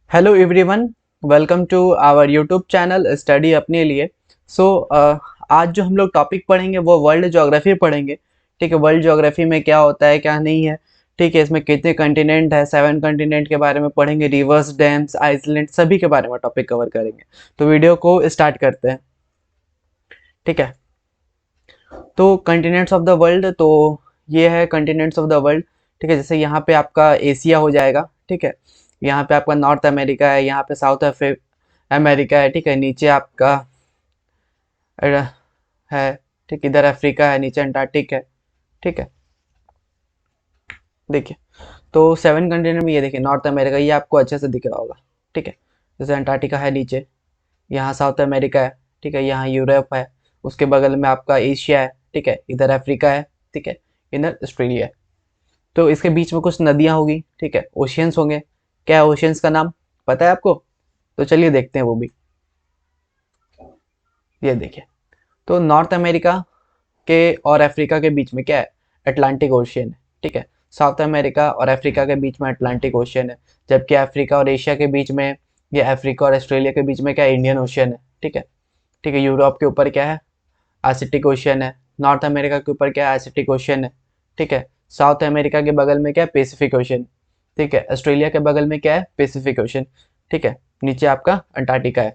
Hello everyone, welcome to our YouTube channel study अपने लिए। आज जो हम लोग टॉपिक पढ़ेंगे वो वर्ल्ड ज्योग्राफी पढ़ेंगे। ठीक है, वर्ल्ड ज्योग्राफी में क्या होता है क्या नहीं है। ठीक है, इसमें कितने कंटिनेंट है, 7 कंटिनेंट के बारे में पढ़ेंगे, रिवर्स, डैम्स, आइसलैंड, सभी के बारे में टॉपिक कवर करेंगे। तो वीडियो को स्टार्ट करते हैं। ठीक है, तो कंटिनेंट्स ऑफ द वर्ल्ड, तो ये है कंटिनेंट्स ऑफ द वर्ल्ड। ठीक है, जैसे यहाँ पे आपका एशिया हो जाएगा। ठीक है, यहाँ पे आपका नॉर्थ अमेरिका है, यहाँ पे साउथ अमेरिका है। ठीक है, नीचे आपका अ, है। ठीक, इधर अफ्रीका है, नीचे अंटार्कटिक है। ठीक है, देखिए, तो 7 कंटिनेंट में ये देखिए, नॉर्थ अमेरिका ये आपको अच्छे से दिख रहा होगा। ठीक है, जैसे अंटार्कटिका है नीचे, यहाँ साउथ अमेरिका है। ठीक है, यहाँ यूरोप है, उसके बगल में आपका एशिया है। ठीक है, इधर अफ्रीका है। ठीक है, इधर ऑस्ट्रेलिया है। तो इसके बीच में कुछ नदियाँ होगी। ठीक है, ओशियंस होंगे। क्या है ओशियंस का नाम, पता है आपको? तो चलिए देखते हैं वो भी। ये देखिए, तो नॉर्थ अमेरिका के और अफ्रीका के बीच में क्या है? अटलांटिक ओशियन है। ठीक है, साउथ अमेरिका और अफ्रीका के बीच में अटलांटिक ओशियन है। जबकि अफ्रीका और एशिया के बीच में, या अफ्रीका और ऑस्ट्रेलिया के बीच में क्या है? इंडियन ओशियन है। ठीक है। ठीक है, यूरोप के ऊपर क्या है? एसिटिक ओशियन है। नॉर्थ अमेरिका के ऊपर क्या है? एसिटिक ओशियन है। ठीक है, साउथ अमेरिका के बगल में क्या है? Pacific ocean. ठीक है, ऑस्ट्रेलिया के बगल में क्या है? Pacific ocean. ठीक है, नीचे आपका अंटार्कटिका है।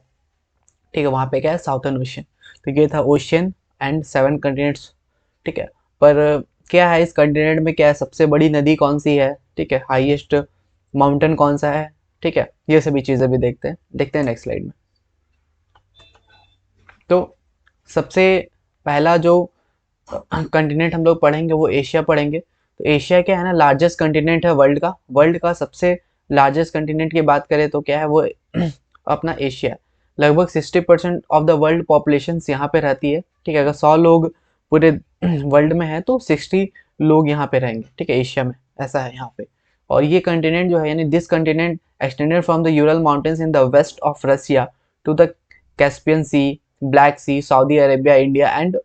ठीक है, वहाँ पे क्या है? Southern ocean. तो ये था ओशियन एंड 7 कंटिनेंट्स। ठीक है, पर क्या है इस कंटिनेंट में, क्या है? सबसे बड़ी नदी कौन सी है? ठीक है, हाईएस्ट माउंटेन कौन सा है? ठीक है, ये सभी चीज़ें भी देखते हैं नेक्स्ट स्लाइड में। तो सबसे पहला जो कंटिनेंट हम लोग पढ़ेंगे वो एशिया पढ़ेंगे। तो एशिया क्या है ना, लार्जेस्ट कंटिनेंट है वर्ल्ड का सबसे लार्जेस्ट कंटिनेंट की बात करें तो क्या है वो अपना एशिया है। लगभग 60% ऑफ द वर्ल्ड पॉपुलेशन यहाँ पे रहती है। ठीक है, अगर 100 लोग पूरे वर्ल्ड में है तो 60 लोग यहाँ पे रहेंगे। ठीक है, एशिया में ऐसा है यहाँ पे। और ये कंटिनेंट जो है, यानी this continent extended from the Ural mountains in the west of Russia to the Caspian sea, black sea, Saudi Arabia, India and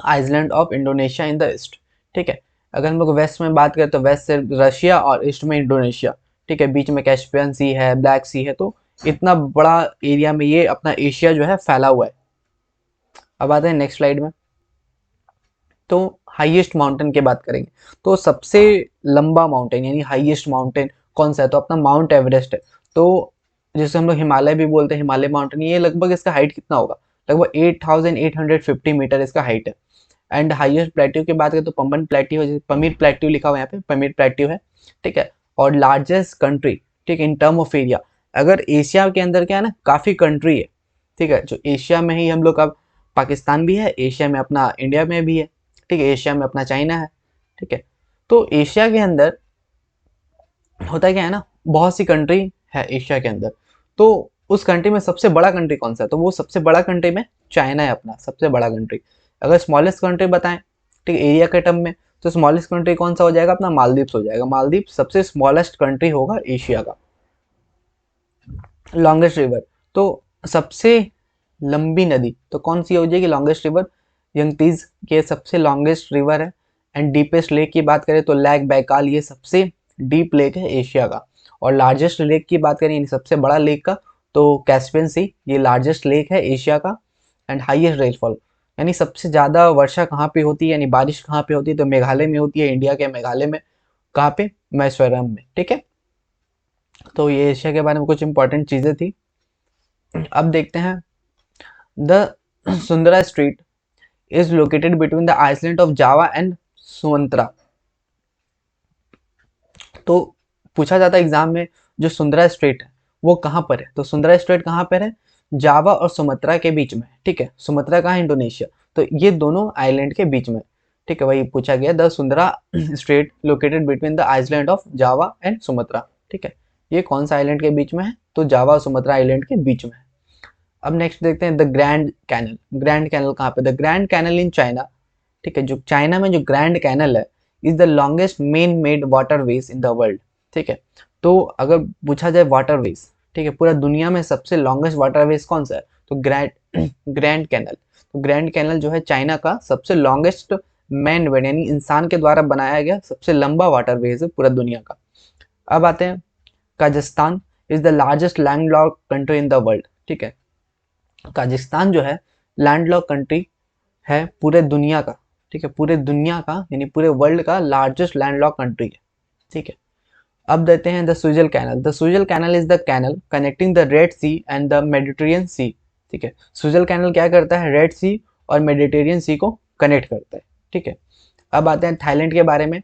island of Indonesia in the east. ठीक है, अगर हम लोग वेस्ट में बात करें तो वेस्ट से रशिया और ईस्ट में इंडोनेशिया। ठीक है, बीच में कैस्पियन सी है, ब्लैक सी है। तो इतना बड़ा एरिया में ये अपना एशिया जो है फैला हुआ है। अब आते हैं नेक्स्ट स्लाइड में। तो हाईएस्ट माउंटेन की बात करेंगे, तो सबसे लंबा माउंटेन यानी हाईएस्ट माउंटेन कौन सा है? तो अपना माउंट एवरेस्ट है। तो जिसे हम लोग हिमालय भी बोलते हैं, हिमालय माउंटेन, ये लगभग इसका हाइट कितना होगा? लगभग 8850 मीटर इसका हाइट है। एंड हाईएस्ट प्लेट्यू की बात करें तो पम्बन प्लेट्यू है, पमीर प्लेट्यू लिखा हुआ है यहाँ पे, पमीर प्लेट्यू है। ठीक है, और लार्जेस्ट कंट्री, ठीक, इन टर्म ऑफ एरिया, अगर एशिया के अंदर क्या है ना, काफ़ी कंट्री है। ठीक है, जो एशिया में ही हम लोग, अब पाकिस्तान भी है एशिया में, अपना इंडिया में भी है। ठीक है, एशिया में अपना चाइना है। ठीक है, तो एशिया के अंदर होता क्या है ना, बहुत सी कंट्री है एशिया के अंदर। तो उस कंट्री में सबसे बड़ा कंट्री कौन सा है? तो वो सबसे बड़ा कंट्री में चाइना है, अपना सबसे बड़ा कंट्री। अगर स्मॉलेस्ट कंट्री बताएं, ठीक है, एरिया के टर्म में, तो स्मॉलेस्ट कंट्री कौन सा हो जाएगा? अपना मालदीव्स हो जाएगा। मालदीव्स सबसे स्मॉलेस्ट कंट्री होगा एशिया का। लॉन्गेस्ट रिवर, तो सबसे लंबी नदी तो कौन सी हो जाएगी? लॉन्गेस्ट रिवर यंगतीज के सबसे लॉन्गेस्ट रिवर है। एंड डीपेस्ट लेक की बात करें तो लेक बैकाल, ये सबसे डीप लेक है एशिया का। और लार्जेस्ट लेक की बात करें, यानी सबसे बड़ा लेक का, तो कैस्पियन सी, ये लार्जेस्ट लेक है एशिया का। एंड हाईएस्ट रेनफॉल, यानी सबसे ज़्यादा वर्षा कहाँ पे होती है, यानी बारिश कहाँ पे होती है? तो मेघालय में होती है, इंडिया के मेघालय में। कहाँ पे? मैसूरम में। ठीक है, तो ये एशिया के बारे में कुछ इंपॉर्टेंट चीज़ें थी। अब देखते हैं, the Sunda street is located between the island of Java and Sumatra. तो पूछा जाता है एग्जाम में, जो सुंदरा स्ट्रेट है वो कहाँ पर है? तो सुंदरा स्ट्रेट कहाँ पर है? जावा और सुमत्रा के बीच में। ठीक है, सुमत्रा कहाँ है? इंडोनेशिया। तो ये दोनों आइलैंड के बीच में। ठीक है, वही पूछा गया, the Sundara straight located between the island of Java and Sumatra. ठीक है, ये कौन सा आइलैंड के बीच में है? तो जावा और सुमत्रा आइलैंड के बीच में है। अब नेक्स्ट देखते हैं the grand canal. Grand canal कहाँ पे? The grand canal in China. ठीक है, जो चाइना में जो ग्रैंड कैनल है, is the longest man made waterways in the world. ठीक है, तो अगर पूछा जाए वाटरवेज, ठीक है, पूरा दुनिया में सबसे लॉन्गेस्ट वाटरवेज कौन सा है? तो ग्रैंड कैनल। तो ग्रैंड कैनल जो है चाइना का सबसे लॉन्गेस्ट मैन मेड, यानी इंसान के द्वारा बनाया गया सबसे लंबा वाटरवेज है पूरा दुनिया का। अब आते हैं Kazakhstan. Is the largest landlocked country in the world. ठीक है, कजाकिस्तान जो है लैंडलॉक्ड कंट्री है पूरे दुनिया का। ठीक है, पूरे दुनिया का यानी पूरे वर्ल्ड का लार्जेस्ट लैंडलॉक्ड कंट्री है। ठीक है, अब देते हैं the Suez canal. The Suez canal is the canal connecting the Red Sea and the Mediterranean Sea. ठीक है, सुएज कैनल क्या करता है, रेड सी और मेडिटेरियन सी को कनेक्ट करता है। ठीक है, अब आते हैं थाईलैंड के बारे में।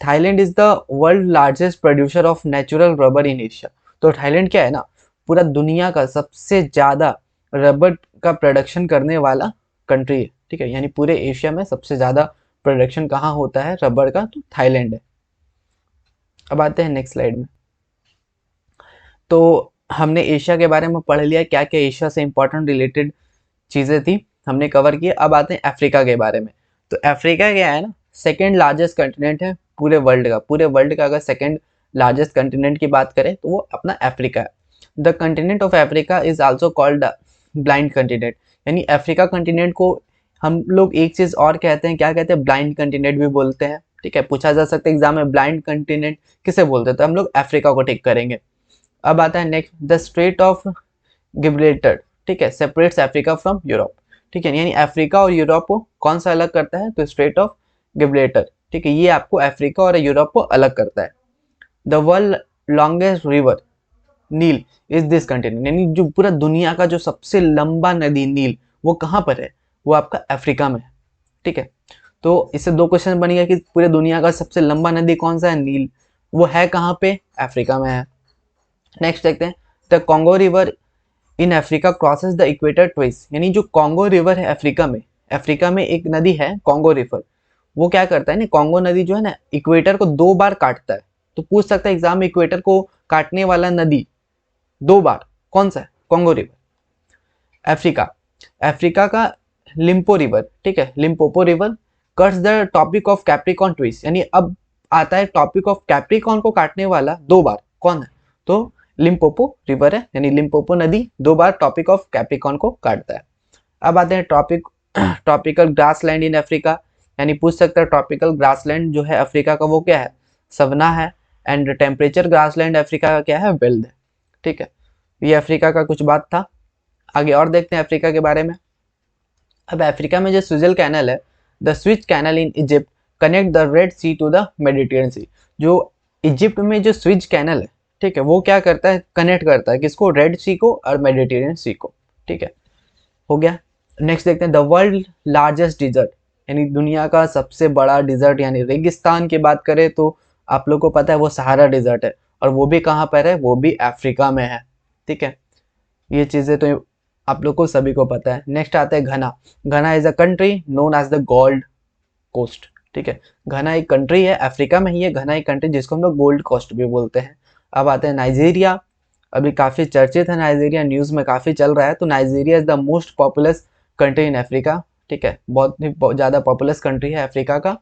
Thailand is the world largest producer of natural rubber in Asia. तो थाईलैंड क्या है ना, पूरा दुनिया का सबसे ज़्यादा रबर का प्रोडक्शन करने वाला कंट्री है। ठीक है, यानी पूरे एशिया में सबसे ज़्यादा प्रोडक्शन कहाँ होता है रबर का, तो थाईलैंड है। अब आते हैं नेक्स्ट स्लाइड में। तो हमने एशिया के बारे में पढ़ लिया, क्या क्या एशिया से इंपॉर्टेंट रिलेटेड चीज़ें थी हमने कवर किया। अब आते हैं अफ्रीका के बारे में। तो अफ्रीका क्या है ना, सेकेंड लार्जेस्ट कंटिनेंट है पूरे वर्ल्ड का। पूरे वर्ल्ड का अगर सेकेंड लार्जेस्ट कंटिनेंट की बात करें तो वो अपना अफ्रीका है। The continent of Africa is also called blind continent. यानी अफ्रीका कंटिनेंट को हम लोग एक चीज़ और कहते हैं, क्या कहते हैं, ब्लाइंड कंटिनेंट भी बोलते हैं। ठीक है, पूछा जा सकता है एग्जाम में ब्लाइंड कंटिनेंट किसे बोलते हैं, तो हम लोग अफ्रीका को टिक करेंगे। अब आता है next, the straight of Gibraltar. ठीक है, सेपरेट्स अफ्रीका फ्रॉम यूरोप। ठीक है, यानी अफ्रीका और यूरोप को कौन सा अलग करता है, तो स्ट्रेट ऑफ गिब्राल्टर। ठीक है, ये आपको अफ्रीका और यूरोप को अलग करता है। The world longest river Nile is this continent. यानी जो पूरा दुनिया का जो सबसे लंबा नदी नील वो कहाँ पर है, वो आपका अफ्रीका में है। ठीक है, तो इससे दो क्वेश्चन बन गया कि पूरे दुनिया का सबसे लंबा नदी कौन सा है, नील, वो है कहाँ पे, अफ्रीका में है। नेक्स्ट देखते हैं, the Congo river in Africa crosses the equator twice. यानी जो कॉन्गो रिवर है अफ्रीका में एक नदी है कॉन्गो रिवर, वो क्या करता है ना, कॉन्गो नदी जो है ना इक्वेटर को 2 बार काटता है। तो पूछ सकता है एग्जाम में इक्वेटर को काटने वाला नदी 2 बार कौन सा है, कॉन्गो रिवर। अफ्रीका अफ्रीका का लिम्पो रिवर। ठीक है, Limpopo river cuts the topic of Capricorn twist. यानी अब आता है टॉपिक ऑफ कैप्रिकॉन को काटने वाला 2 बार कौन है, तो लिम्पोपो रिवर है। यानी लिम्पोपो नदी 2 बार टॉपिक ऑफ कैप्रिकॉन को काटता है। अब आते हैं ट्रॉपिकल ग्रासलैंड इन अफ्रीका। यानी पूछ सकता है ट्रॉपिकल ग्रासलैंड जो है अफ्रीका का वो क्या है, सवना है। एंड टेम्परेचर ग्रासलैंड अफ्रीका का क्या है, वेल्ड है। ठीक है, ये अफ्रीका का कुछ बात था। आगे और देखते हैं अफ्रीका के बारे में। अब अफ्रीका में जो सुएज कैनल है, the Suez canal in Egypt connect the Red Sea to the Mediterranean Sea. जो इजिप्ट में जो स्विच कैनल है, ठीक है, वो क्या करता है, कनेक्ट करता है किसको, रेड सी को और मेडिटेरियन सी को। ठीक है, हो गया। नेक्स्ट देखते हैं, द वर्ल्ड लार्जेस्ट डिजर्ट। यानी दुनिया का सबसे बड़ा डिजर्ट यानी रेगिस्तान की बात करें तो आप लोग को पता है वो सहारा डिजर्ट है, और वो भी कहाँ पर है, वो भी अफ्रीका में है। ठीक है, ये चीज़ें तो आप लोग को सभी को पता है। नेक्स्ट आता है Ghana. Ghana is a country known as the Gold Coast. ठीक है, घना एक कंट्री है, अफ्रीका में ही है घना एक कंट्री, जिसको हम लोग गोल्ड कोस्ट भी बोलते हैं। अब आते हैं नाइजीरिया। अभी काफ़ी चर्चित है नाइजीरिया, न्यूज़ में काफ़ी चल रहा है। तो Nigeria is the most populous country in Africa. ठीक है, बहुत ही ज़्यादा पॉपुलस कंट्री है अफ्रीका का।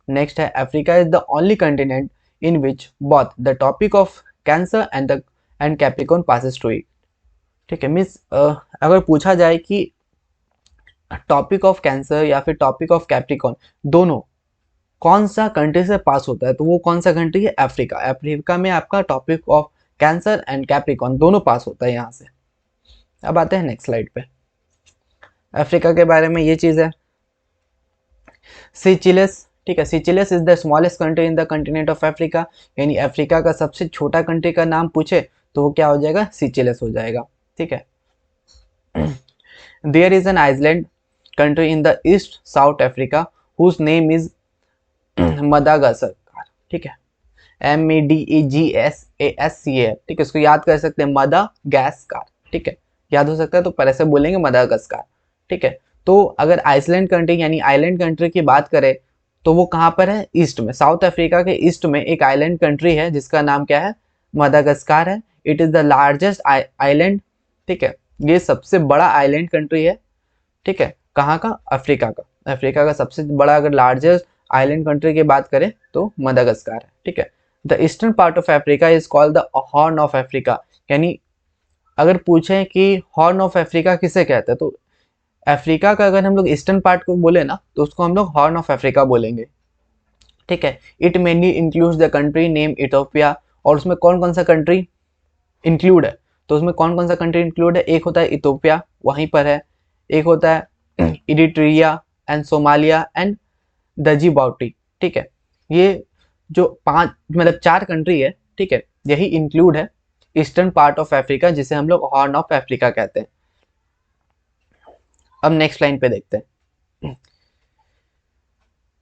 नेक्स्ट है, Africa is the only continent in which both the topic of cancer and Capricorn passes through it. ठीक है, मीन्स अगर पूछा जाए कि टॉपिक ऑफ कैंसर या फिर टॉपिक ऑफ कैप्रिकॉर्न दोनों कौन सा कंट्री से पास होता है, तो वो कौन सा कंट्री है, अफ्रीका। अफ्रीका में आपका topic of cancer and Capricorn दोनों पास होता है यहाँ से। अब आते हैं नेक्स्ट स्लाइड पे। अफ्रीका के बारे में ये चीज़ है, सीचिलस। ठीक है, Seychelles is the smallest country in the continent of Africa. यानी अफ्रीका का सबसे छोटा कंट्री का नाम पूछे तो वो क्या हो जाएगा, सीचिलस हो जाएगा। ठीक है, there is an island country in the east south Africa whose name is Madagascar. ठीक है, MEDEGSASCAR। ठीक है, इसको याद कर सकते हैं, मदागास्कर। ठीक है, याद हो सकता है तो पर ऐसे बोलेंगे मदागास्कर। ठीक है, तो अगर आइसलैंड कंट्री यानी आइलैंड कंट्री की बात करें तो वो कहाँ पर है, ईस्ट में, साउथ अफ्रीका के ईस्ट में एक आइलैंड कंट्री है जिसका नाम क्या है, मदागास्कर है। It is the largest island. ठीक है, ये सबसे बड़ा आइलैंड कंट्री है। ठीक है, कहाँ का, अफ्रीका का। अफ्रीका का सबसे बड़ा अगर लार्जेस्ट आइलैंड कंट्री की बात करें तो मदागास्कर है। ठीक है, the eastern part of Africa is called the horn of Africa. यानी अगर पूछें कि हॉर्न ऑफ अफ्रीका किसे कहते हैं, तो अफ्रीका का अगर हम लोग ईस्टर्न पार्ट को बोले ना तो उसको हम लोग हॉर्न ऑफ अफ्रीका बोलेंगे। ठीक है, it mainly includes the country name Ethiopia. और उसमें कौन कौन सा कंट्री, इंक्लूड है। तो उसमें कौन कौन सा कंट्री इंक्लूड है? एक होता है इथोपिया, वहीं पर है। एक होता है इरिट्रिया एंड सोमालिया एंड दजीबाउटी, ठीक है। ये जो पांच मतलब चार कंट्री है, ठीक है, यही इंक्लूड है ईस्टर्न पार्ट ऑफ अफ्रीका, जिसे हम लोग हॉर्न ऑफ अफ्रीका कहते हैं। अब नेक्स्ट लाइन पे देखते हैं,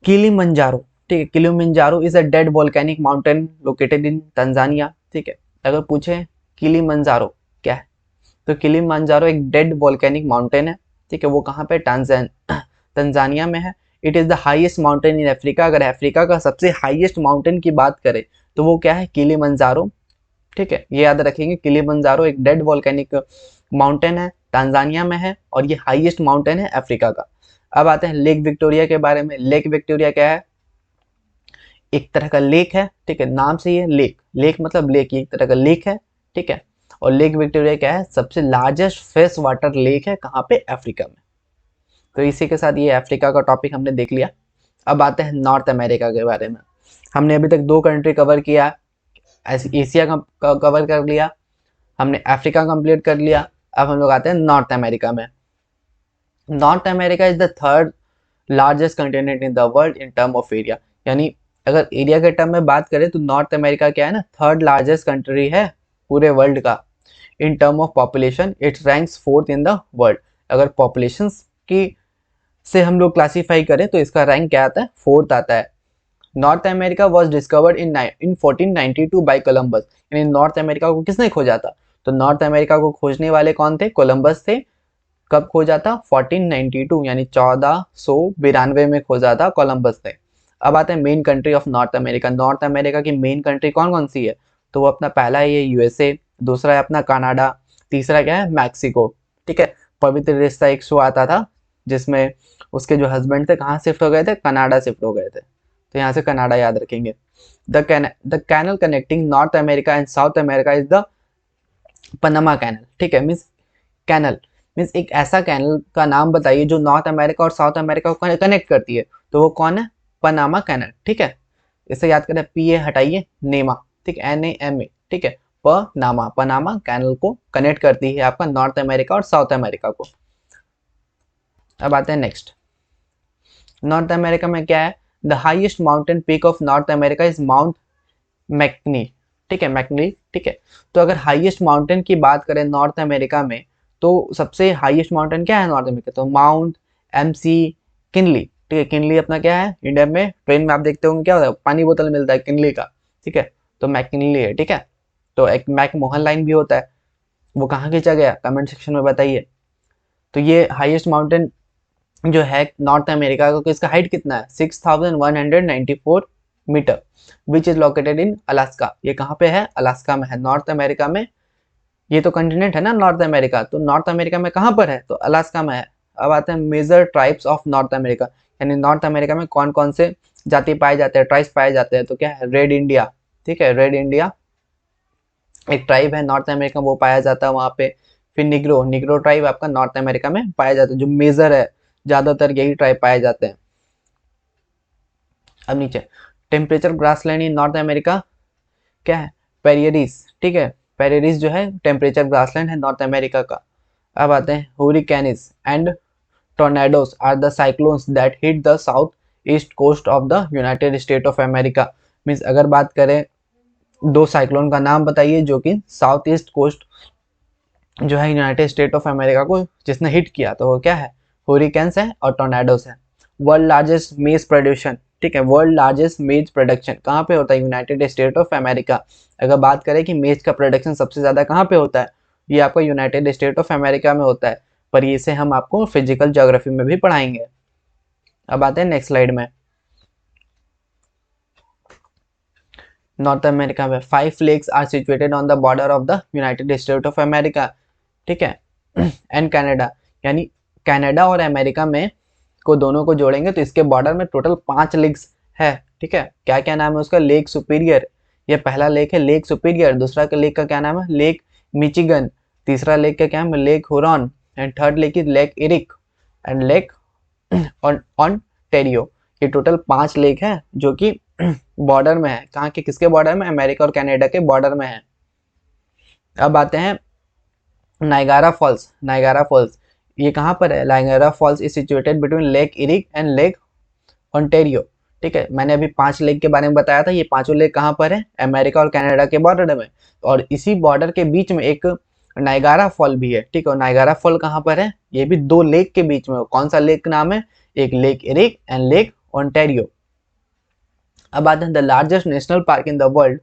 किलिमंजारो, ठीक है। Kilimanjaro is a dead volcanic mountain located in Tanzania, ठीक है। अगर पूछे किलिमंजारो क्या है, तो किलिमंजारो एक डेड वोल्केनिक माउंटेन है, ठीक है। वो कहाँ पे? तंजानिया में है। It is the highest mountain in Africa. अगर अफ्रीका का सबसे हाईएस्ट माउंटेन की बात करें तो वो क्या है? किलिमंजारो, ठीक है। ये याद रखेंगे, किलिमंजारो एक डेड वोल्केनिक माउंटेन है, तांजानिया में है, और ये हाईएस्ट माउंटेन है अफ्रीका का। अब आते हैं लेक विक्टोरिया के बारे में। लेक विक्टोरिया क्या है? एक तरह का लेक है, ठीक है, नाम से ये लेक, लेक मतलब लेक, एक तरह का लेक है, ठीक है। और लेक विक्टोरिया क्या है? सबसे लार्जेस्ट फ्रेश वाटर लेक है, कहाँ पे? अफ्रीका में। तो इसी के साथ ये अफ्रीका का टॉपिक हमने देख लिया। अब आते हैं नॉर्थ अमेरिका के बारे में। हमने अभी तक दो कंट्री कवर किया, एशिया का कवर कर लिया, हमने अफ्रीका कंप्लीट कर लिया। अब हम लोग आते हैं नॉर्थ अमेरिका में। North America is the third largest continent in the world in term of area. यानी अगर एरिया के टर्म में बात करें तो नॉर्थ अमेरिका क्या है ना, थर्ड लार्जेस्ट कंट्री है पूरे वर्ल्ड का। इन term of population it ranks fourth in the world. अगर पॉपुलेशन की से हम लोग क्लासीफाई करें तो इसका रैंक क्या आता है? फोर्थ आता है। North America was discovered in 1492 by Columbus. यानी नॉर्थ अमेरिका को किसने खोजा था? तो नॉर्थ अमेरिका को खोजने वाले कौन थे? कोलंबस थे। कब खोजा था? 1492, यानी 1492 में खोजा था कोलंबस ने। अब आते हैं main country of North America. North America की मेन कंट्री कौन कौन सी है? तो वो अपना पहला है ये यूएसए, दूसरा है अपना कनाडा, तीसरा क्या है? मैक्सिको, ठीक है। पवित्र रिश्ता एक शो आता था जिसमें उसके जो हस्बैंड थे कहाँ शिफ्ट हो गए थे? कनाडा शिफ्ट हो गए थे, तो यहाँ से कनाडा याद रखेंगे। The canal connecting North America and South America is the Panama canal, ठीक है। मीन्स कैनल मीन्स एक ऐसा कैनल का नाम बताइए जो नॉर्थ अमेरिका और साउथ अमेरिका को कनेक्ट करती है, तो वो कौन है? पनामा कैनल, ठीक है। इसे याद करें, पी ए हटाइए, नेमा, ठीक है, NAMA, ठीक है। पनामा, पनामा कैनल को कनेक्ट करती है आपका नॉर्थ अमेरिका और साउथ अमेरिका को। अब आते हैं नेक्स्ट। नॉर्थ अमेरिका में क्या है? The highest mountain peak of North America is Mount McKinley, ठीक है, मैकनी, ठीक है। तो अगर हाईएस्ट माउंटेन की बात करें नॉर्थ अमेरिका में, तो सबसे हाईएस्ट माउंटेन क्या है नॉर्थ अमेरिका? तो माउंट MC किनली, ठीक है। किनली अपना क्या है? इंडिया में ट्रेन में आप देखते होंगे क्या होता है? पानी बोतल मिलता है किनली का, ठीक है। तो मैककिनली है, ठीक है। तो एक मैक मोहन लाइन भी होता है, वो कहाँ खींचा गया? कमेंट सेक्शन में बताइए। तो ये हाईएस्ट माउंटेन जो है नॉर्थ अमेरिका का, इसका हाइट कितना है? 6194 metre, which is located in Alaska. ये कहाँ पे है? अलास्का में है, नॉर्थ अमेरिका में। ये तो कंटिनेंट है ना नॉर्थ अमेरिका, तो नॉर्थ अमेरिका में कहाँ पर है? तो अलास्का में है। अब आते हैं major tribes of North America, यानी नॉर्थ अमेरिका में कौन कौन से जाति पाए जाते हैं, ट्राइब्स पाए जाते हैं? तो क्या है? रेड इंडिया, ठीक है, रेड इंडिया एक ट्राइब है नॉर्थ अमेरिका, वो पाया जाता है वहाँ पे। फिर निग्रो, निग्रो ट्राइब आपका नॉर्थ अमेरिका में पाया जाता है, जो मेजर है, ज्यादातर यही ट्राइब पाए जाते हैं। अब नीचे, temperature grassland in North America क्या है? पेरियरीज, ठीक है। पेरियरीज जो है टेम्परेचर ग्रासलैंड है नॉर्थ अमेरिका का। अब आते हैं hurricanes and tornadoes are the cyclones that hit the south east coast of the United State of America. Means अगर बात करें, दो साइक्लोन का नाम बताइए जो कि साउथ ईस्ट कोस्ट जो है यूनाइटेड स्टेट ऑफ अमेरिका को जिसने हिट किया, तो वो क्या है? हुरिकेन्स है और टोर्नेडोज है। वर्ल्ड लार्जेस्ट मेज प्रोड्यूशन, ठीक है, वर्ल्ड लार्जेस्ट मेज प्रोडक्शन कहाँ पे होता है? United State of America. अगर बात करें कि मेज का प्रोडक्शन सबसे ज़्यादा कहाँ पे होता है, ये आपका यूनाइटेड स्टेट ऑफ अमेरिका में होता है, पर इसे हम आपको फिजिकल ज्योग्राफी में भी पढ़ाएंगे। अब आते हैं नेक्स्ट स्लाइड में। नॉर्थ अमेरिका में 5 lakes are situated on the border of the United State of America, ठीक है, एंड कनाडा। यानी कनाडा और अमेरिका में को दोनों को जोड़ेंगे तो इसके बॉर्डर में टोटल 5 लेक्स है, ठीक है। क्या क्या नाम है उसका? लेक सुपीरियर, ये पहला लेक है लेक सुपीरियर। दूसरा का लेक का क्या नाम है? Lake Michigan. तीसरा लेक का क्या नाम है? Lake Huron. And third lake is lake Erie and lake Ontario. ये टोटल 5 लेक है जो कि बॉर्डर में है। कहाँ के? किसके बॉर्डर में? अमेरिका और कनाडा के बॉर्डर में है। अब आते हैं नायगारा फॉल्स। नायगारा फॉल्स ये कहाँ पर है? Niagara falls is situated between lake Erie and lake Ontario. ठीक है, मैंने अभी 5 लेक के बारे में बताया था, ये पांचों लेक कहाँ पर है? अमेरिका और कनाडा के बॉर्डर में, और इसी बॉर्डर के बीच में एक नायगारा फॉल भी है। ठीक है, नायगारा फॉल कहाँ पर है? ये भी 2 लेक के बीच में। कौन सा लेक नाम है? एक lake Erie and lake Ontario. अब आते हैं the largest national park in the world.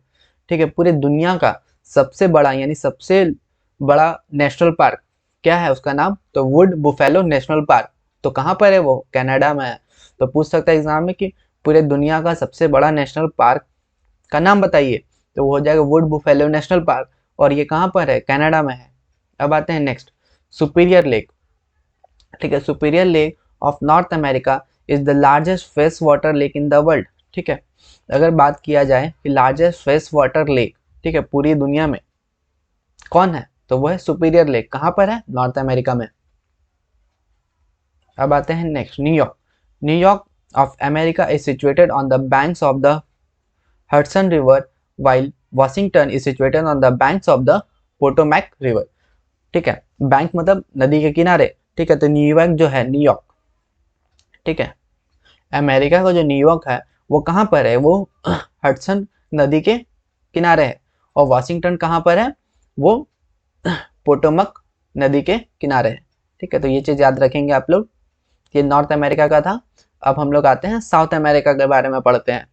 ठीक है, पूरे दुनिया का सबसे बड़ा यानी सबसे बड़ा नेशनल पार्क क्या है? उसका नाम तो वुड बुफेलो नेशनल पार्क। तो कहाँ पर है वो? कनाडा में है। तो पूछ सकता है एग्जाम में कि पूरे दुनिया का सबसे बड़ा नेशनल पार्क का नाम बताइए, तो वो हो जाएगा वुड बुफेलो नेशनल पार्क, और ये कहाँ पर है? कनाडा में है। अब आते हैं नेक्स्ट, सुपीरियर लेक। ठीक है, superior lake of North America is the largest fresh water lake in the world. ठीक है, अगर बात किया जाए कि लार्जेस्ट फ्रेश वाटर लेक, ठीक है, पूरी दुनिया में कौन है? तो वो है सुपीरियर लेक। कहाँ पर है? नॉर्थ अमेरिका में। अब आते हैं next, New York. New York of America is situated on the banks of the Hudson river, while Washington is situated on the banks of the Potomac river. ठीक है, बैंक मतलब नदी के किनारे। ठीक है, तो न्यूयॉर्क जो है, न्यूयॉर्क, ठीक है, अमेरिका का जो न्यूयॉर्क है वो कहाँ पर है? वो हडसन नदी के किनारे है। और वॉशिंगटन कहाँ पर है? वो पोटोमक नदी के किनारे है। ठीक है, तो ये चीज़ याद रखेंगे आप लोग। ये नॉर्थ अमेरिका का था। अब हम लोग आते हैं साउथ अमेरिका के बारे में पढ़ते हैं।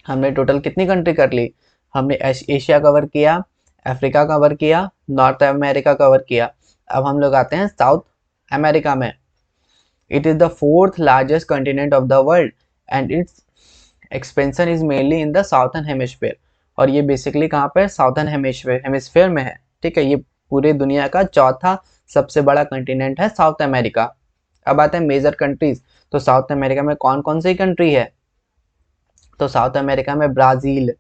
हमने टोटल कितनी कंट्री कर ली? हमने एशिया कवर किया, अफ्रीका कवर किया, नॉर्थ अमेरिका कवर किया। अब हम लोग आते हैं साउथ अमेरिका में। It is the 4th largest continent of the world and it's expansion is mainly in the southern hemisphere. और ये बेसिकली कहाँ पे? साउथर्न हेमिस्फीयर में है। ठीक है, ये पूरे दुनिया का चौथा सबसे बड़ा कंटिनेंट है साउथ अमेरिका। अब आते हैं मेजर कंट्रीज। तो साउथ अमेरिका में कौन कौन सी कंट्री है? तो साउथ अमेरिका में ब्राज़ील,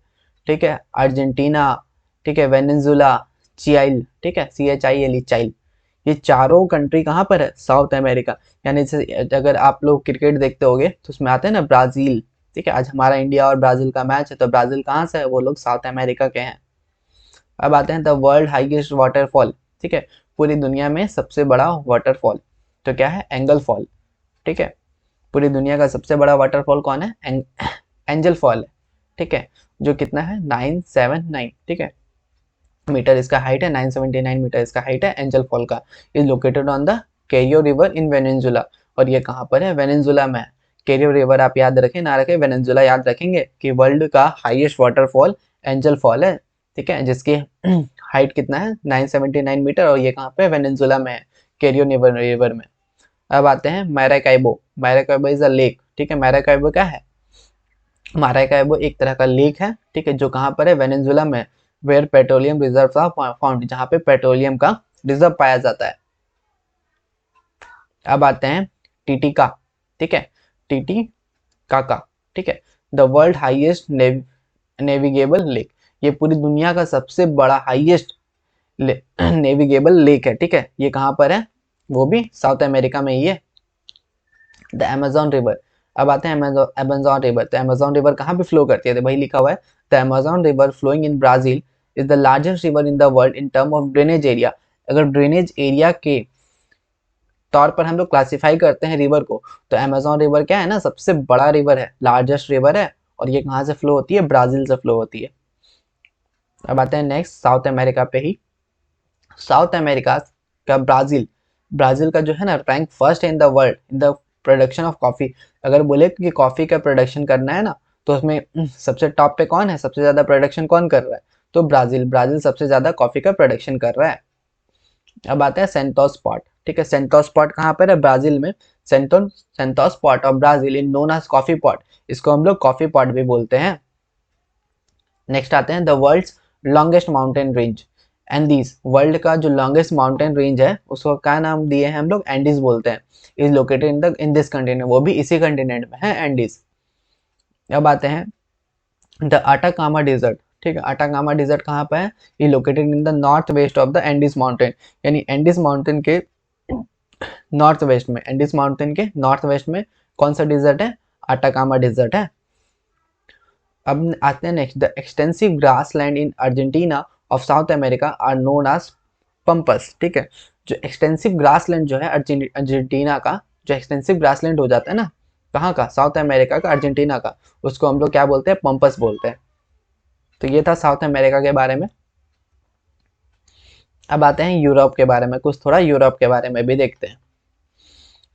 ठीक है, अर्जेंटीना, ठीक है, वेनेजुला, चिली, ठीक है, CHILE, चाइल। ये चारों कंट्री कहाँ पर है? South America. यानी जैसे अगर आप लोग क्रिकेट देखते होगे तो उसमें आते हैं ना ब्राज़ील। ठीक है, आज हमारा इंडिया और ब्राज़ील का मैच है, तो ब्राज़ील कहाँ से है? वो लोग साउथ अमेरिका के हैं। अब आते हैं द वर्ल्ड हाईएस्ट वाटरफॉल। ठीक है, पूरी दुनिया में सबसे बड़ा वाटरफॉल तो क्या है? Angle fall. ठीक है, पूरी दुनिया का सबसे बड़ा वाटरफॉल कौन है? एंजल फॉल है। ठीक है, जो कितना है? 979, ठीक है, मीटर इसका हाइट है। 979 मीटर इसका हाइट है एंजल फॉल का। Is located on the Cairo river in Venezuela. और ये कहाँ पर है? वेनेजुला में है। कैरियो रिवर आप याद रखें ना रखें, वेनेजुला याद रखेंगे कि वर्ल्ड का हाईएस्ट वाटरफॉल एंजल फॉल है। ठीक है, जिसकी हाइट कितना है? 979 मीटर, और ये कहाँ पे? वेनेजुला में है, कैरियो रिवर में। अब आते हैं मैराकाइबो। मैराकाइबो इज अ लेक। ठीक है, मैराकाइबो क्या है? मैराकाइबो एक तरह का लेक है। ठीक है, जो कहाँ पर है? वेनेजुला में, where petroleum reserve are found, जहाँ पे पेट्रोलियम का रिजर्व पाया जाता है। अब आते हैं टीटीका। ठीक है, टीटीकाका। ठीक है, the world highest navigable lake. ये पूरी दुनिया का सबसे बड़ा हाईएस्ट नेविगेबल लेक है। ठीक है, ये कहाँ पर है? वो भी साउथ अमेरिका में ही है, द अमेजोन रिवर। अब आते हैं अमेजोन रिवर। तो अमेजोन रिवर कहाँ पे फ्लो करती है? तो वही लिखा हुआ है, the Amazon river flowing in Brazil is the largest river in the world in term of drainage area. अगर ड्रेनेज एरिया के तौर पर हम लोग क्लासिफाई करते हैं रिवर को, तो अमेजोन रिवर क्या है ना, सबसे बड़ा रिवर है, लार्जेस्ट रिवर है। और ये कहाँ से फ्लो होती है? ब्राजील से फ्लो होती है। अब आते हैं नेक्स्ट साउथ अमेरिका पे ही। साउथ अमेरिका का ब्राजील, ब्राजील का जो है ना rank first in the world in the production of coffee. अगर बोले कि कॉफी का प्रोडक्शन करना है ना, तो उसमें सबसे टॉप पे कौन है? सबसे ज्यादा प्रोडक्शन कौन कर रहा है? तो ब्राजील। ब्राजील सबसे ज्यादा कॉफी का प्रोडक्शन कर रहा है। अब आता है सेंटोस स्पॉट। ठीक है, सेंटोस स्पॉट कहाँ पर है? ब्राजील में। Santos spot of Brazil in known as coffee pot. इसको हम लोग कॉफी पॉट भी बोलते हैं। नेक्स्ट आते हैं the world's longest mountain range, Andes. World का जो लॉन्गेस्ट माउंटेन रेंज है उसको क्या नाम दिए हैं हम लोग? एंडीज बोलते हैं। Is located in this continent, वो भी इसी कंटिनेंट में है, एंडीज। अब आते हैं द अटाकामा डिजर्ट। ठीक है, अटाकामा डिजर्ट कहाँ पर है? ये located in the north west of the Andes mountain. यानी एंडीज माउंटेन के नॉर्थ वेस्ट में, एंडीज माउंटेन के नॉर्थ वेस्ट में कौन सा डिजर्ट है? अटाकामा डिजर्ट है। अब आते हैं next, the extensive grass land in Argentina of South America are known as Pampas, ठीक है। जो एक्सटेंसिव ग्रासलैंड जो है अर्जेंटीना का, जो एक्सटेंसिव ग्रासलैंड हो जाता है ना, कहाँ का, साउथ अमेरिका का, अर्जेंटीना का, उसको हम लोग क्या बोलते हैं, पंपस बोलते हैं। तो ये था साउथ अमेरिका के बारे में। अब आते हैं यूरोप के बारे में, कुछ थोड़ा यूरोप के बारे में भी देखते हैं।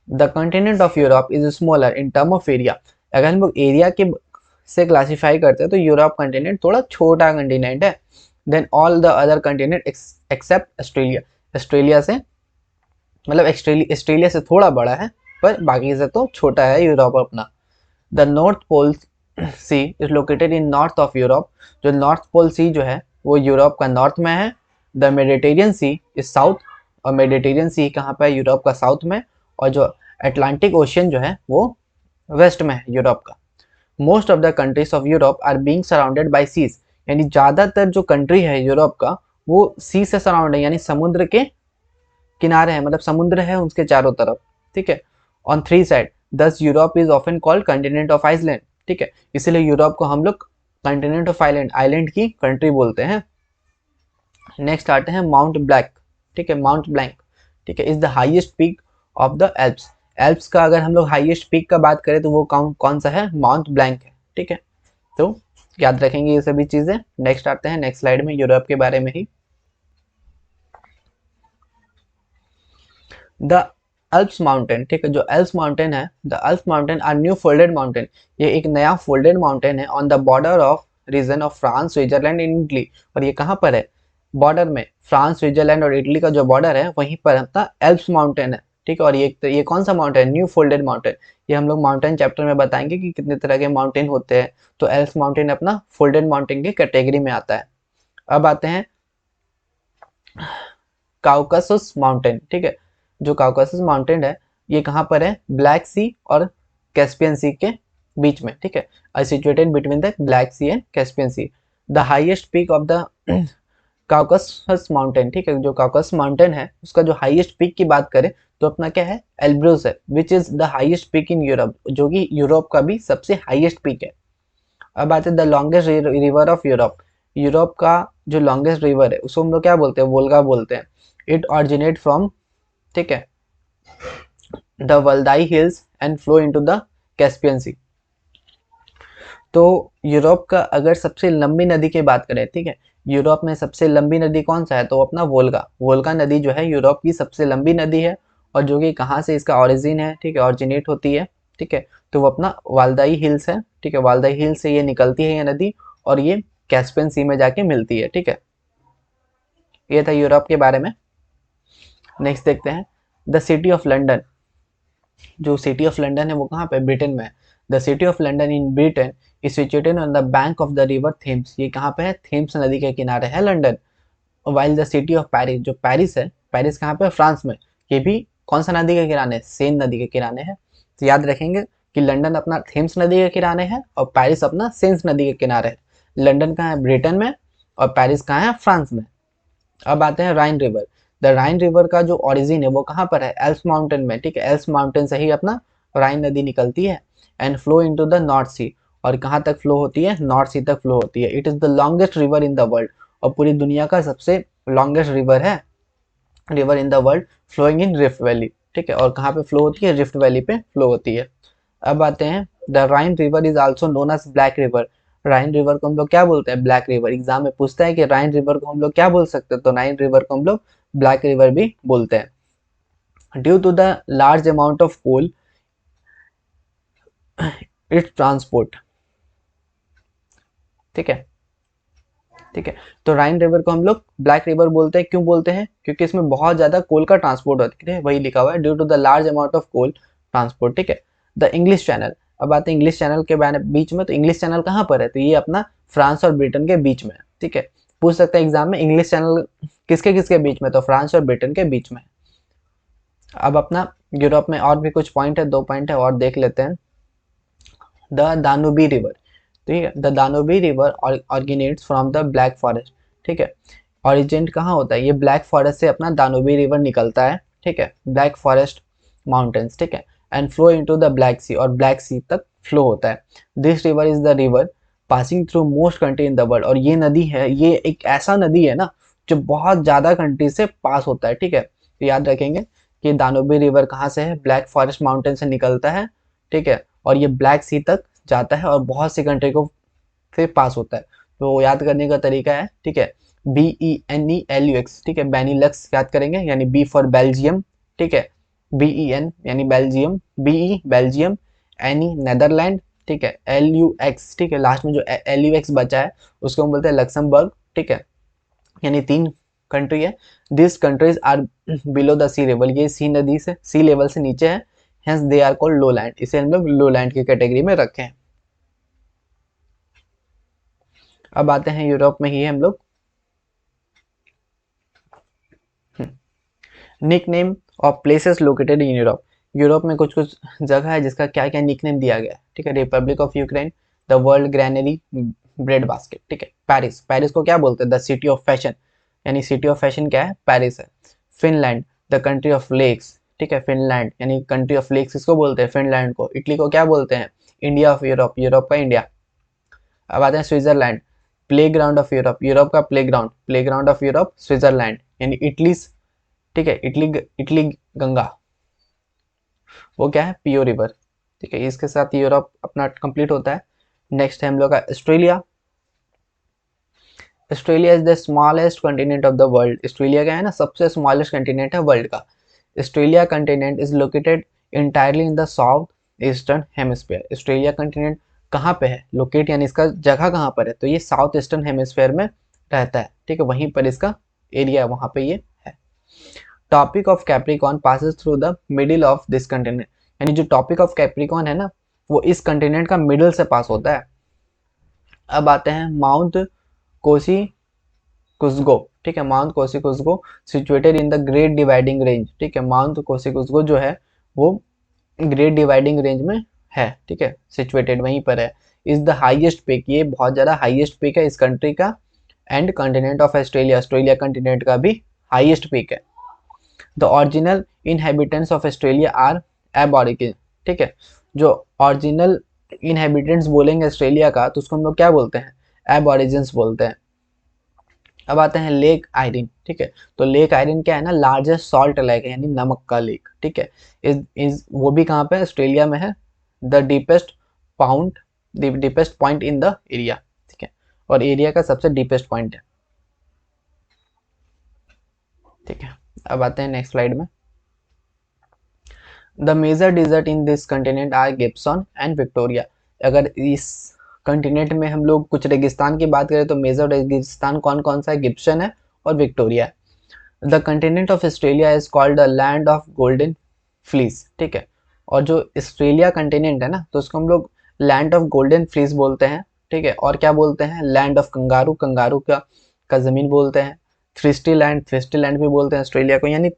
The continent of Europe is smaller in term of area. अगर हम लोग एरिया के से क्लासीफाई करते हैं तो यूरोप कंटिनेंट थोड़ा छोटा कंटिनेंट है than all the other continent except Australia. Australia से मतलब ऑस्ट्रेलिया से थोड़ा बड़ा है, पर बाकी से तो छोटा है यूरोप अपना। The north pole sea is located in north of Europe. जो नॉर्थ पोल सी जो है वो यूरोप का नॉर्थ में है। The Mediterranean sea is south, और मेडिटेरियन सी कहाँ पे है, यूरोप का साउथ में। और जो अटलांटिक ओशियन जो है वो वेस्ट में है यूरोप का। Most of the countries of Europe are being surrounded by seas. यानी ज़्यादातर जो कंट्री है यूरोप का वो सी से सराउंड है, यानी समुद्र के किनारे है, मतलब समुद्र है उसके चारों तरफ, ठीक है। On three side this Europe is often called continent of island, ठीक है। इसीलिए यूरोप को हम लोग कंटिनेंट ऑफ आइलैंड, आइलैंड की कंट्री बोलते हैं। नेक्स्ट आते हैं माउंट ब्लैक, ठीक है, माउंट ब्लैंक, ठीक है, is the highest peak of the Alps. Alps का अगर हम लोग हाईएस्ट पीक का बात करें तो वो कौन सा है, माउंट ब्लैंक है, ठीक है। तो याद रखेंगे ये सभी चीजें। नेक्स्ट आते हैं नेक्स्ट स्लाइड में यूरोप के बारे में ही। द अल्प्स माउंटेन, ठीक है, जो अल्प्स माउंटेन है, the Alps mountain are new folded mountain. ये एक नया फोल्डेड माउंटेन है on the border of region of France, Switzerland in Italy. और ये कहाँ पर है, बॉर्डर में, फ्रांस, स्विट्जरलैंड और इटली का जो बॉर्डर है वहीं पर अपना एल्प्स माउंटेन है, ठीक है। और ये कौन सा माउंटेन, न्यू फोल्डेड माउंटेन। ये हम लोग माउंटेन चैप्टर में बताएंगे कि कितने तरह के माउंटेन होते हैं। तो एल्प्स माउंटेन अपना फोल्डेड माउंटेन की कैटेगरी में आता है। अब आते हैं काउकासस माउंटेन, ठीक है। जो काउकासस माउंटेन है ये कहाँ पर है, ब्लैक सी और कैस्पियन सी के बीच में, ठीक है, situated between the Black Sea and Caspian Sea. The highest peak of the Caucasus mountain, ठीक है, जो काउकासस माउंटेन है उसका जो हाईएस्ट पीक की बात करें तो अपना क्या है, एल्ब्रूस है, which is the highest peak in Europe, जो कि यूरोप का भी सबसे हाईएस्ट पीक है। अब आते हैं the longest river of Europe. Europe का जो लॉन्गेस्ट रिवर है उसको हम लोग क्या बोलते हैं, वोल्गा बोलते हैं। इट ऑरिजिनेट फ्रॉम, ठीक है, the Valdai Hills and flow into the Caspian Sea. तो यूरोप का अगर सबसे लंबी नदी की बात करें, ठीक है, यूरोप में सबसे लंबी नदी कौन सा है, तो अपना वोल्गा। वोल्गा नदी जो है यूरोप की सबसे लंबी नदी है, और जो कि कहाँ से इसका ऑरिजिन है, ठीक है, ऑरिजिनेट होती है, ठीक है, तो वो अपना वाल्दाई हिल्स है, ठीक है, वाल्दाई हिल्स से ये निकलती है ये नदी, और ये कैस्पियन सी में जाके मिलती है, ठीक है। ये था यूरोप के बारे में। नेक्स्ट देखते हैं द सिटी ऑफ लंडन। जो सिटी ऑफ लंडन है वो कहाँ पे, ब्रिटेन में है। The city of London in Britain is situated on the bank of the river Thames. ये कहाँ पे है, थेम्स नदी के किनारे है London. While the city of Paris, जो पेरिस है, पेरिस कहाँ पे, फ्रांस में, ये भी कौन सा नदी के किनारे, सेन नदी के किनारे है। तो याद रखेंगे कि लंदन अपना थेम्स नदी के किनारे है और पेरिस अपना सेन्स नदी के किनारे है। लंदन कहाँ है, ब्रिटेन में, और पेरिस कहाँ है, फ्रांस में। अब आते हैं राइन रिवर। द राइन रिवर का जो ओरिजिन है वो कहाँ पर है, एल्प्स माउंटेन में, ठीक है, एल्प्स माउंटेन से ही अपना राइन नदी निकलती है and flow into the North Sea. और कहाँ तक फ्लो होती है, नॉर्थ सी तक फ्लो होती है। It is the longest river in the world, और पूरी दुनिया का सबसे लॉन्गेस्ट रिवर है, river in the world, flowing in rift valley, ठीक है। और कहाँ पे फ्लो होती है, रिफ्ट वैली पे फ्लो होती है। अब आते हैं the Rhine river is also known as black river. Rhine river को हम लोग क्या बोलते हैं, ब्लैक रिवर। एग्जाम में पूछता है कि राइन रिवर को हम लोग क्या बोल सकते हैं, तो राइन रिवर को हम लोग ब्लैक रिवर भी बोलते हैं। Due to the large amount of coal its transport, ठीक है, ठीक है। तो राइन रिवर को हम लोग ब्लैक रिवर बोलते हैं, क्यों बोलते हैं, क्योंकि इसमें बहुत ज्यादा कोल का ट्रांसपोर्ट होता है, वही लिखा हुआ है, due to the large amount of coal transport, ठीक है। द इंग्लिश चैनल, अब आते हैं इंग्लिश चैनल के बीच में। तो इंग्लिश चैनल कहाँ पर है, तो ये अपना फ्रांस और ब्रिटेन के बीच में, ठीक है। पूछ सकते हैं एग्जाम में इंग्लिश चैनल किसके किसके बीच में, तो फ्रांस और ब्रिटेन के बीच में। अब अपना यूरोप में और भी कुछ पॉइंट है, 2 पॉइंट है और देख लेते हैं। द दानुबी रिवर, ठीक है, the Danube river originates from the Black Forest, ठीक है। ऑरिजिनेट कहाँ होता है, ये ब्लैक फॉरेस्ट से अपना दानुबी रिवर निकलता है, ठीक है, ब्लैक फॉरेस्ट माउंटेन्स, ठीक है, and flow into the Black Sea, और ब्लैक सी तक फ्लो होता है। This river is the river passing through most country in the world. और ये नदी है, ये एक ऐसा नदी है ना जो बहुत ज़्यादा कंट्री से पास होता है, ठीक है। तो याद रखेंगे कि दानुबे रिवर कहाँ से है, ब्लैक फॉरेस्ट माउंटेन से निकलता है, ठीक है, और ये ब्लैक सी तक जाता है और बहुत सी कंट्री को से पास होता है। तो याद करने का तरीका है, ठीक है, BENELUX, ठीक है, बेनिलक्स याद करेंगे, यानी B फॉर बेल्जियम, ठीक है, BEN यानी Belgium, BE Belgium, NE Netherland, ठीक है, LUX, ठीक है, लास्ट में जो LUX बचा है उसको हम बोलते हैं लक्समबर्ग, ठीक है, यानी 3 कंट्री है। This countries are below the sea level, ये सी नदी से, सी लेवल से नीचे है, hence they are called low land, इसे हम लोग लो लैंड की कैटेगरी में रखे हैं। अब आते हैं यूरोप में ही हम लोग। Nick name of places located in Europe, Europe में कुछ कुछ जगह है जिसका क्या क्या निक नेम दिया गया है, ठीक है। Republic of Ukraine, the world granary, bread basket, ठीक है। पेरिस, पेरिस को क्या बोलते हैं, द सिटी ऑफ फैशन, यानी सिटी ऑफ फैशन क्या है, पेरिस है। Finland, the country of lakes, ठीक है, फिनलैंड यानी कंट्री ऑफ लेक्स किसको बोलते हैं, फिनलैंड को। इटली को क्या बोलते हैं, इंडिया ऑफ यूरोप, यूरोप का इंडिया। अब आते हैं Switzerland, play ground of Europe, Europe का play ground, play ground of Europe Switzerland, यानी इटली, ठीक है, इटली, इटली गंगा, वो क्या है, पियो रिवर, ठीक है। इसके साथ यूरोप अपना कंप्लीट होता है। नेक्स्ट है हम लोग का Australia. Australia is the smallest continent of the world, Australia का है ना सबसे स्मॉलेस्ट कंटिनेंट है वर्ल्ड का। Australia continent is located entirely in the south eastern hemisphere, Australia continent कहाँ पे है, लोकेट यानी इसका जगह कहाँ पर है, तो ये साउथ ईस्टर्न हेमिस्फीयर में रहता है, ठीक है, वहीं पर इसका एरिया वहाँ पे ये है। Topic of Capricorn passes through the middle of this continent, यानी जो टॉपिक ऑफ कैप्रिकॉन है ना वो इस कंटिनेंट का मिडिल से पास होता है। अब आते हैं माउंट कोसी कुस्गो, ठीक है, Mount Kosciuszko situated in the Great Dividing Range, ठीक है, माउंट कोसी कुस्गो जो है वो ग्रेट डिवाइडिंग रेंज में है, ठीक है, सिचुएटेड वहीं पर है। इज द हाईएस्ट पीक, ये बहुत ज़्यादा हाईएस्ट पीक है इस कंट्री का, and continent of Australia, Australia continent का भी हाईएस्ट पीक है। The original inhabitants of Australia are Aborigine, ठीक है, जो ओरिजिनल इनहेबिटेंट्स बोलेंगे ऑस्ट्रेलिया का तो उसको हम लोग क्या बोलते हैं, एबॉरिजिन्स बोलते हैं। अब आते हैं लेक आयरन, ठीक है, तो लेक आयरन क्या है ना, लार्जेस्ट सॉल्ट लेक है, यानी नमक का लेक, ठीक है। इज वो भी कहाँ पे, ऑस्ट्रेलिया में है। The deepest pound, deepest point in the area, ठीक है, और एरिया का सबसे डीपेस्ट पॉइंट है, ठीक है। अब आते हैं नेक्स्ट स्लाइड में। The major desert in this continent are Gibson and Victoria, अगर इस कंटिनेंट में हम लोग कुछ रेगिस्तान की बात करें तो मेजर रेगिस्तान कौन कौन सा है, गिब्सन है और विक्टोरिया है। The continent of Australia is called the land of golden fleece, ठीक है, और जो ऑस्ट्रेलिया कंटिनेंट है ना तो उसको हम लोग लैंड ऑफ गोल्डन फ्लीस बोलते हैं, ठीक है, और क्या बोलते हैं, लैंड ऑफ कंगारू, कंगारू का ज़मीन बोलते हैं। थ्रिस्टी लैंड भी बोलते हैं ऑस्ट्रेलिया को, यानी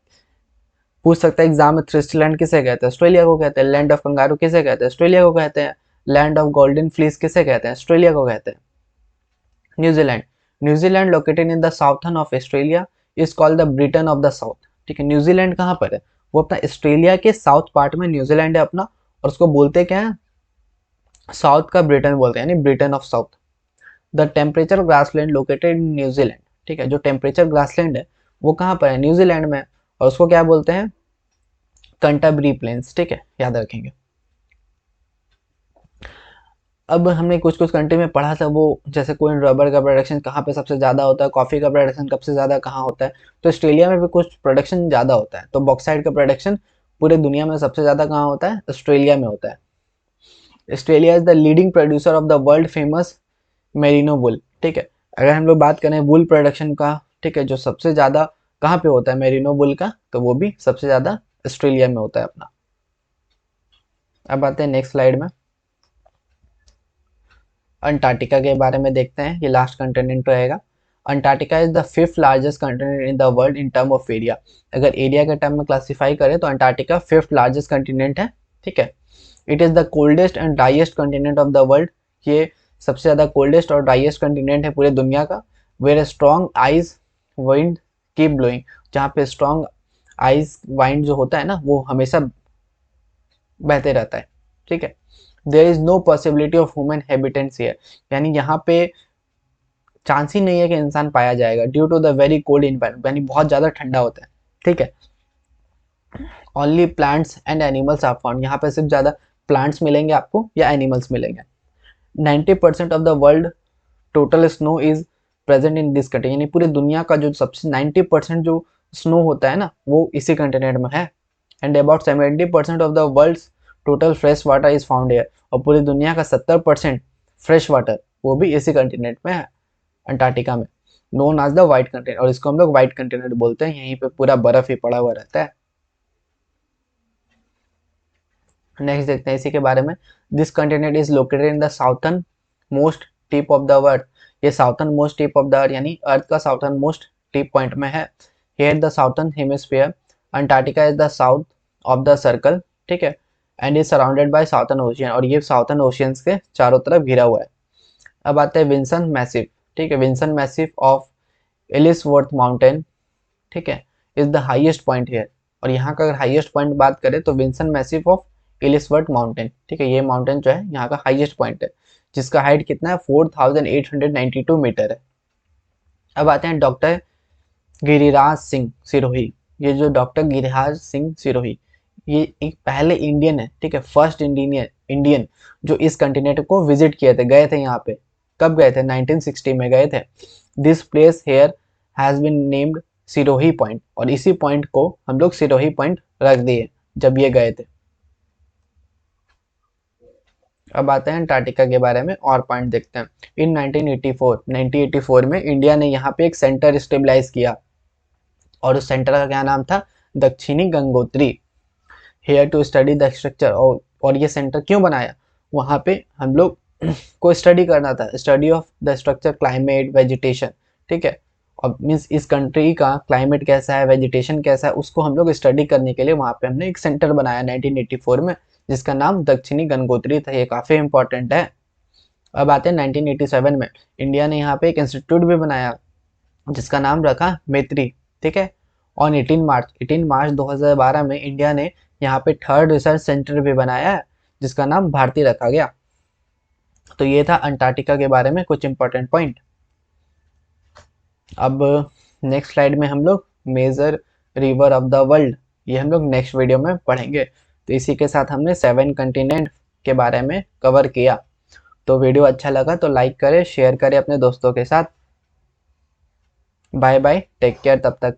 पूछ सकता है एग्जाम में थ्रिस्टी लैंड किसे कहते हैं, ऑस्ट्रेलिया को कहते हैं। लैंड ऑफ कंगारू किसे कहते हैं, ऑस्ट्रेलिया को कहते हैं। लैंड ऑफ गोल्डन फ्लीस किसे कहते हैं, ऑस्ट्रेलिया को कहते हैं। New Zealand, New Zealand located in the southern of Australia is called the Britain of the south, ठीक है। न्यूजीलैंड कहाँ पर है, वो अपना ऑस्ट्रेलिया के साउथ पार्ट में न्यूजीलैंड है अपना, और उसको बोलते क्या है, साउथ का ब्रिटेन बोलते हैं, यानी Britain of south. The temperature grassland located in New Zealand, ठीक है, जो टेम्परेचर ग्रासलैंड है वो कहाँ पर है, न्यूजीलैंड में, और उसको क्या बोलते हैं, कंटाब्री प्लेन्स, ठीक है, याद रखेंगे। अब हमने कुछ कुछ कंट्री में पढ़ा था वो, जैसे कोई रबर का प्रोडक्शन कहाँ पे सबसे ज़्यादा होता है, कॉफ़ी का प्रोडक्शन सबसे ज़्यादा कहाँ होता है, तो ऑस्ट्रेलिया में भी कुछ प्रोडक्शन ज़्यादा होता है। तो बॉक्साइट का प्रोडक्शन पूरे दुनिया में सबसे ज़्यादा कहाँ होता है, ऑस्ट्रेलिया में होता है। Australia is the leading producer of the world famous merino wool, ठीक है। अगर हम लोग बात करें वुल प्रोडक्शन का, ठीक है, जो सबसे ज़्यादा कहाँ पे होता है मेरिनो वुल का, तो वो भी सबसे ज़्यादा ऑस्ट्रेलिया में होता है अपना। अब आते हैं नेक्स्ट स्लाइड में, अंटार्कटिका के बारे में देखते हैं, ये लास्ट कंटिनेंट रहेगा। Antarctica is the 5th largest continent in the world in term of area, अगर एरिया के टर्म में क्लासीफाई करें तो अंटार्कटिका 5th लार्जेस्ट कंटिनेंट है, ठीक है। It is the coldest and driest continent of the world, ये सबसे ज़्यादा कोल्डेस्ट और ड्राइएस्ट कंटिनेंट है पूरे दुनिया का। Where strong ice wind keep blowing, जहाँ पे स्ट्रॉन्ग आइस वाइंड जो होता है ना वो हमेशा बहते रहता है, ठीक है। There is no possibility of human habitants here, यानी यहाँ पे चांस ही नहीं है कि इंसान पाया जाएगा, due to the very cold environment, यानी बहुत ज़्यादा ठंडा होता है, ठीक है। Only plants and animals are found, यहाँ पे सिर्फ ज़्यादा प्लांट्स मिलेंगे आपको या एनिमल्स मिलेंगे। 90% of the world total snow is present in this country, यानी पूरी दुनिया का जो सबसे 90% जो स्नो होता है ना वो इसी कंटिनेंट में है। And about 70% of the world total fresh water is found here, और पूरी दुनिया का 70% फ्रेश वाटर वो भी इसी कंटिनेंट में है, अंटार्कटिका में, known as the white continent, और इसको हम लोग व्हाइट कंटिनेंट बोलते हैं, यहीं पे पूरा बर्फ ही पड़ा हुआ रहता है। नेक्स्ट देखते हैं इसी के बारे में। This continent is located in the southern most tip of the earth, ये southern most tip of the earth यानी अर्थ का साउथर्न मोस्ट टिप पॉइंट में है। Here the southern hemisphere, Antarctica is the south of the circle, ठीक है, and is surrounded by southern ocean, और ये साउथर्न ओशियंस के चारों तरफ घिरा हुआ है। अब आते हैं विंसन मैसिव, ठीक है, विंसन मैसिव ऑफ एलिसवर्थ माउंटेन, ठीक है, is the highest point here, और यहाँ का अगर हाईएस्ट पॉइंट बात करें तो विंसन मैसिव ऑफ एलिसवर्थ माउंटेन, ठीक है, ये माउंटेन जो है यहाँ का हाईएस्ट पॉइंट है, जिसका हाइट कितना है 4892 मीटर है। अब आते हैं डॉक्टर गिरिराज सिंह सिरोही, ये जो डॉक्टर गिरिराज सिंह सिरोही, ये एक पहले इंडियन है, ठीक है, फर्स्ट इंडियन इंडियन जो इस कंटिनेंट को विजिट किए थे, गए थे यहाँ पे। कब गए थे? 1960 में गए थे। This place here has been named Sirohi point, और इसी पॉइंट को हम लोग सिरोही पॉइंट रख दिए जब ये गए थे। अब आते हैं अंटार्कटिका के बारे में और पॉइंट देखते हैं। इन 1984 में इंडिया ने यहाँ पे एक सेंटर स्टेबलाइज किया, और उस सेंटर का क्या नाम था? Dakshini Gangotri. Here to study the structure, और ये सेंटर क्यों बनाया? वहाँ पे हम लोग को स्टडी करना था, study of the structure, climate, vegetation, ठीक है, और मीन्स इस कंट्री का क्लाइमेट कैसा है, वेजिटेशन कैसा है, उसको हम लोग स्टडी करने के लिए वहाँ पे हमने एक सेंटर बनाया 1984 में, जिसका नाम दक्षिणी गंगोत्री था। ये काफ़ी इंपॉर्टेंट है। अब आते हैं 1987 में, इंडिया ने यहाँ पे एक इंस्टीट्यूट भी बनाया जिसका नाम रखा मैत्री, ठीक है। ऑन 18 मार्च 2012 में इंडिया ने यहाँ पे थर्ड रिसर्च सेंटर भी बनाया है, जिसका नाम भारती रखा गया। तो ये था अंटार्कटिका के बारे में कुछ इंपॉर्टेंट पॉइंट। अब नेक्स्ट स्लाइड में हम लोग major river of the world, ये हम लोग नेक्स्ट वीडियो में पढ़ेंगे। तो इसी के साथ हमने 7 कंटिनेंट के बारे में कवर किया। तो वीडियो अच्छा लगा तो लाइक करें, शेयर करें अपने दोस्तों के साथ। बाय बाय, टेक केयर तब तक।